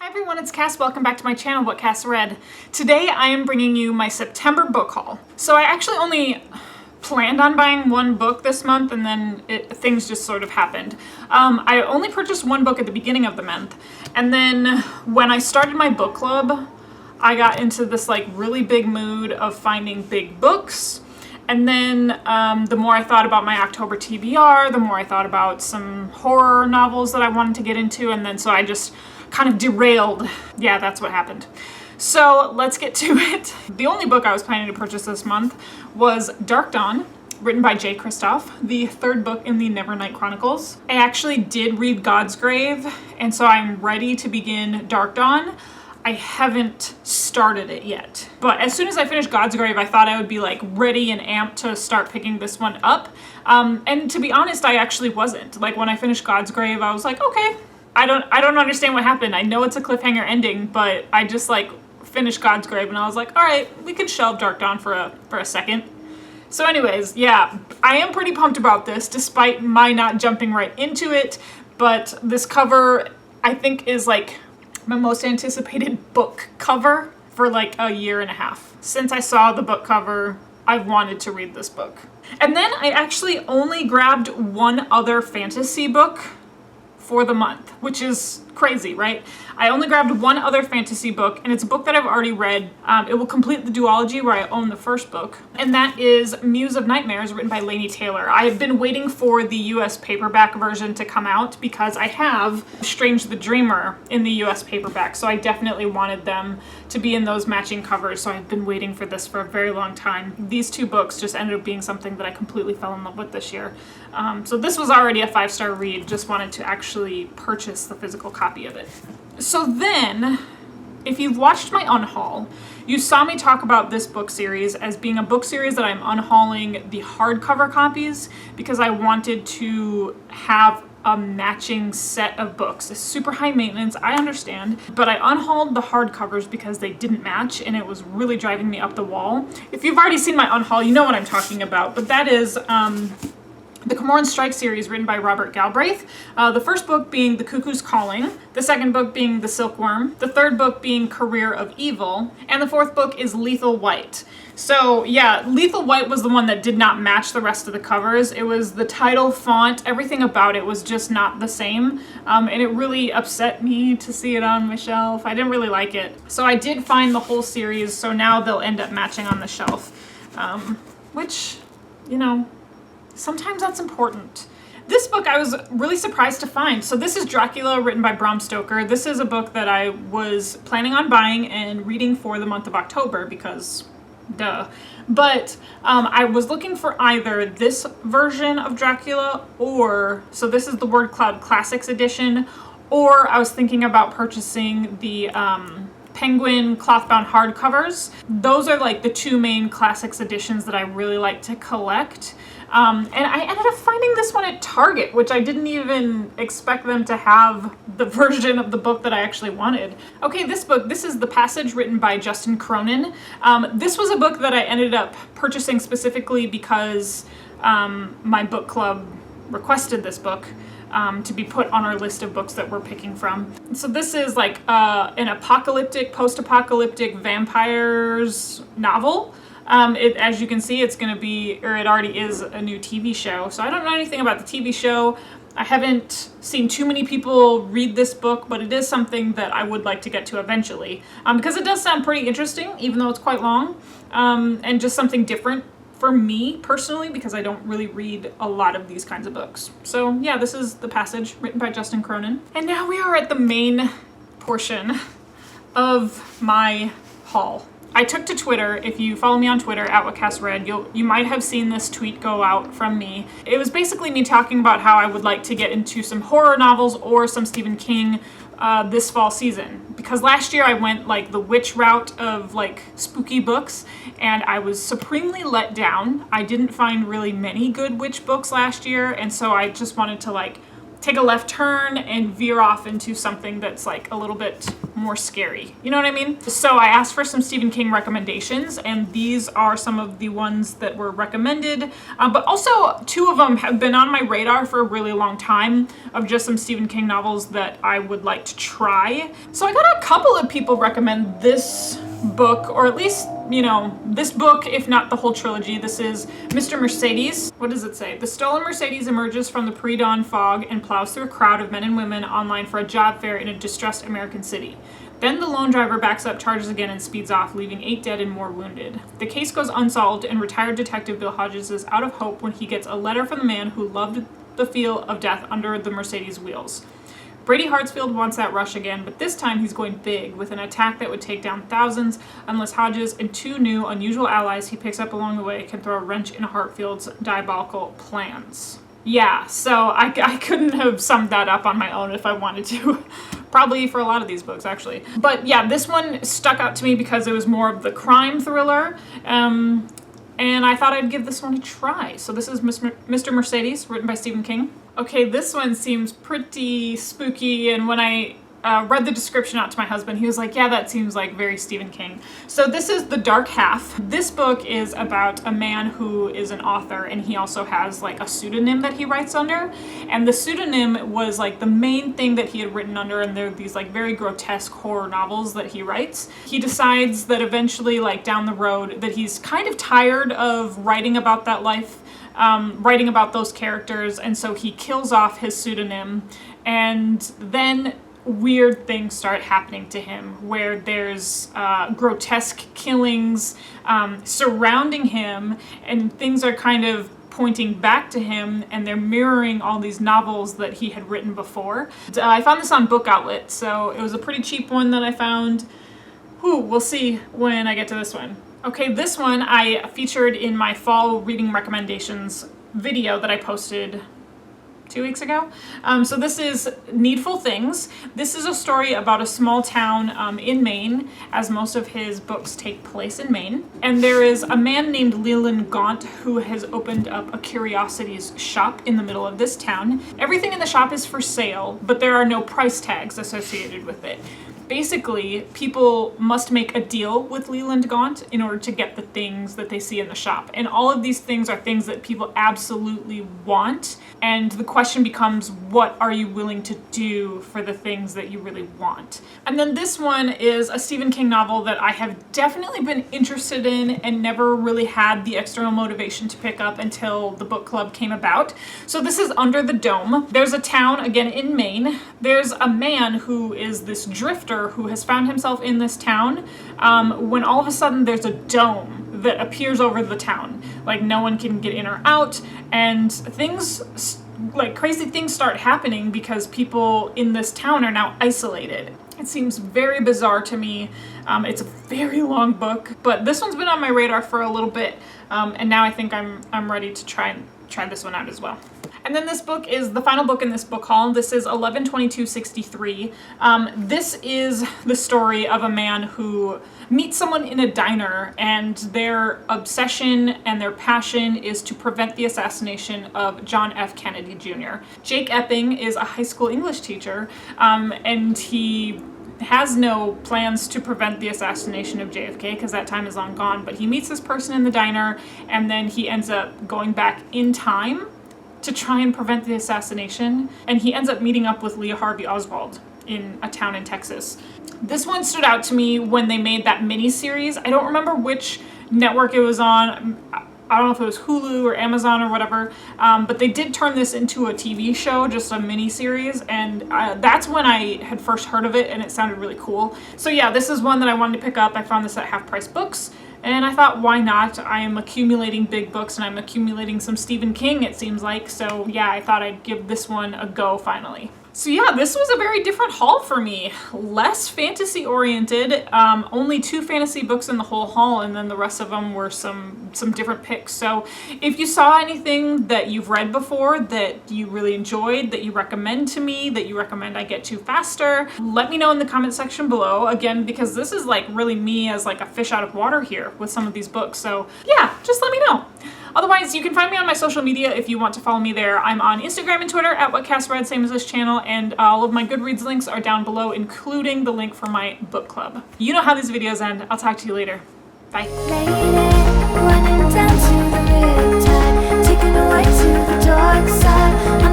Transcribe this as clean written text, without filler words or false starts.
Hi everyone, it's Cass. Welcome back to my channel, What Cass Read. Today I am bringing you my September book haul. So I actually only planned on buying one book this month and then things just sort of happened. I only purchased one book at the beginning of the month, and then when I started my book club, I got into this like really big mood of finding big books. And then the more I thought about my October TBR, the more I thought about some horror novels that I wanted to get into, and then so I just kind of derailed. Yeah, that's what happened. So let's get to it. The only book I was planning to purchase this month was Dark Dawn, written by J. Kristoff, the third book in the Nevernight Chronicles. I actually did read God's Grave, and so I'm ready to begin Dark Dawn. I haven't started it yet, but as soon as I finished God's Grave, I thought I would be like ready and amped to start picking this one up. And to be honest, I actually wasn't. Like when I finished God's Grave, I was like, okay, I don't understand what happened. I know it's a cliffhanger ending, but I just like finished God's Grave and I was like, all right, we could shelve Dark Dawn for a second. So anyways, yeah, I am pretty pumped about this despite my not jumping right into it, but this cover I think is like my most anticipated book cover for like a year and a half. Since I saw the book cover, I've wanted to read this book. And then I actually only grabbed one other fantasy book for the month, which is crazy, right? I only grabbed one other fantasy book, and it's a book that I've already read. It will complete the duology where I own the first book, and that is Muse of Nightmares, written by Laini Taylor. I have been waiting for the US paperback version to come out because I have Strange the Dreamer in the US paperback, so I definitely wanted them to be in those matching covers, so I've been waiting for this for a very long time. These two books just ended up being something that I completely fell in love with this year. So this was already a 5-star read, just wanted to actually purchase the physical copy of it. So then, if you've watched my unhaul, you saw me talk about this book series as being a book series that I'm unhauling the hardcover copies because I wanted to have a matching set of books. It's super high maintenance, I understand, but I unhauled the hardcovers because they didn't match and it was really driving me up the wall. If you've already seen my unhaul, you know what I'm talking about, but that is the Cormoran Strike series written by Robert Galbraith. The first book being The Cuckoo's Calling, the second book being The Silkworm, the third book being Career of Evil, and the fourth book is Lethal White. So yeah, Lethal White was the one that did not match the rest of the covers. It was the title, font, everything about it was just not the same. And it really upset me to see it on my shelf. I didn't really like it. So I did find the whole series, so now they'll end up matching on the shelf. Which, you know, sometimes that's important. This book I was really surprised to find. So this is Dracula, written by Bram Stoker. This is a book that I was planning on buying and reading for the month of October because duh. But I was looking for either this version of Dracula or, so this is the Word Cloud Classics edition, or I was thinking about purchasing the Penguin clothbound hardcovers. Those are like the two main classics editions that I really like to collect. And I ended up finding this one at Target, which I didn't even expect them to have the version of the book that I actually wanted. Okay, this book, this is The Passage, written by Justin Cronin. This was a book that I ended up purchasing specifically because my book club requested this book to be put on our list of books that we're picking from. So this is like an apocalyptic, post-apocalyptic vampires novel. As you can see, it's going to be, or it already is, a new TV show. So I don't know anything about the TV show. I haven't seen too many people read this book, but it is something that I would like to get to eventually. Because it does sound pretty interesting, even though it's quite long. And just something different for me personally, because I don't really read a lot of these kinds of books. So yeah, this is The Passage, written by Justin Cronin. And now we are at the main portion of my haul. I took to Twitter. If you follow me on Twitter, at whatcassread, you might have seen this tweet go out from me. It was basically me talking about how I would like to get into some horror novels or some Stephen King this fall season. Because last year I went like the witch route of like spooky books, and I was supremely let down. I didn't find really many good witch books last year, and so I just wanted to like take a left turn and veer off into something that's like a little bit more scary. You know what I mean? So I asked for some Stephen King recommendations, and these are some of the ones that were recommended. But also 2 of them have been on my radar for a really long time, of just some Stephen King novels that I would like to try. So I got a couple of people recommend this book, or at least, you know, this book, if not the whole trilogy. This is Mr. Mercedes. What does it say? The stolen Mercedes emerges from the pre-dawn fog and plows through a crowd of men and women online for a job fair in a distressed American city. Then the lone driver backs up, charges again, and speeds off, leaving 8 dead and more wounded. The case goes unsolved, and retired detective Bill Hodges is out of hope when he gets a letter from the man who loved the feel of death under the Mercedes wheels. Brady Hartsfield wants that rush again, but this time he's going big, with an attack that would take down thousands, unless Hodges and 2 new, unusual allies he picks up along the way can throw a wrench in Hartfield's diabolical plans. Yeah, so I couldn't have summed that up on my own if I wanted to. Probably for a lot of these books, actually. But yeah, this one stuck out to me because it was more of the crime thriller, and I thought I'd give this one a try. So this is Mr. Mercedes, written by Stephen King. Okay, this one seems pretty spooky, and when I read the description out to my husband, he was like, yeah, that seems like very Stephen King. So this is The Dark Half. This book is about a man who is an author, and he also has like a pseudonym that he writes under. And the pseudonym was like the main thing that he had written under, and they're these like very grotesque horror novels that he writes. He decides that eventually, like down the road, that he's kind of tired of writing about that life, writing about those characters, and so he kills off his pseudonym, and then weird things start happening to him, where there's grotesque killings surrounding him, and things are kind of pointing back to him, and they're mirroring all these novels that he had written before. I found this on Book Outlet, so it was a pretty cheap one that I found. We'll see when I get to this one. Okay, this one I featured in my fall reading recommendations video that I posted 2 weeks ago. So this is Needful Things. This is a story about a small town in Maine, as most of his books take place in Maine. And there is a man named Leland Gaunt who has opened up a curiosities shop in the middle of this town. Everything in the shop is for sale, but there are no price tags associated with it. Basically, people must make a deal with Leland Gaunt in order to get the things that they see in the shop. And all of these things are things that people absolutely want. And the question becomes, what are you willing to do for the things that you really want? And then this one is a Stephen King novel that I have definitely been interested in and never really had the external motivation to pick up until the book club came about. So this is Under the Dome. There's a town, again in Maine. There's a man who is this drifter who has found himself in this town when all of a sudden there's a dome that appears over the town. Like no one can get in or out, and things, like crazy things start happening because people in this town are now isolated. It seems very bizarre to me. It's a very long book, but this one's been on my radar for a little bit, and now I think I'm ready to try this one out as well. And then this book is the final book in this book haul. This is 11/22/63. This is the story of a man who meets someone in a diner, and their obsession and their passion is to prevent the assassination of John F. Kennedy Jr. Jake Epping is a high school English teacher, and he has no plans to prevent the assassination of JFK because that time is long gone, but he meets this person in the diner, and then he ends up going back in time to try and prevent the assassination, and he ends up meeting up with Leah Harvey Oswald in a town in Texas. This one stood out to me when they made that mini-series. I don't remember which network it was on. I don't know if it was Hulu or Amazon or whatever, but they did turn this into a TV show, just a mini-series, and that's when I had first heard of it, and it sounded really cool. So yeah, this is one that I wanted to pick up. I found this at Half Price Books, and I thought, why not? I am accumulating big books, and I'm accumulating some Stephen King, it seems like, so yeah, I thought I'd give this one a go finally. So yeah, this was a very different haul for me. Less fantasy oriented, only 2 fantasy books in the whole haul, and then the rest of them were some different picks. So if you saw anything that you've read before that you really enjoyed, that you recommend to me, that you recommend I get to faster, let me know in the comment section below. Again, because this is like really me as like a fish out of water here with some of these books. So yeah, just let me know. Otherwise, you can find me on my social media if you want to follow me there. I'm on Instagram and Twitter at whatcassread, same as this channel, and all of my Goodreads links are down below, including the link for my book club. You know how these videos end. I'll talk to you later. Bye. Running down to the riptide, taken away to the dark side.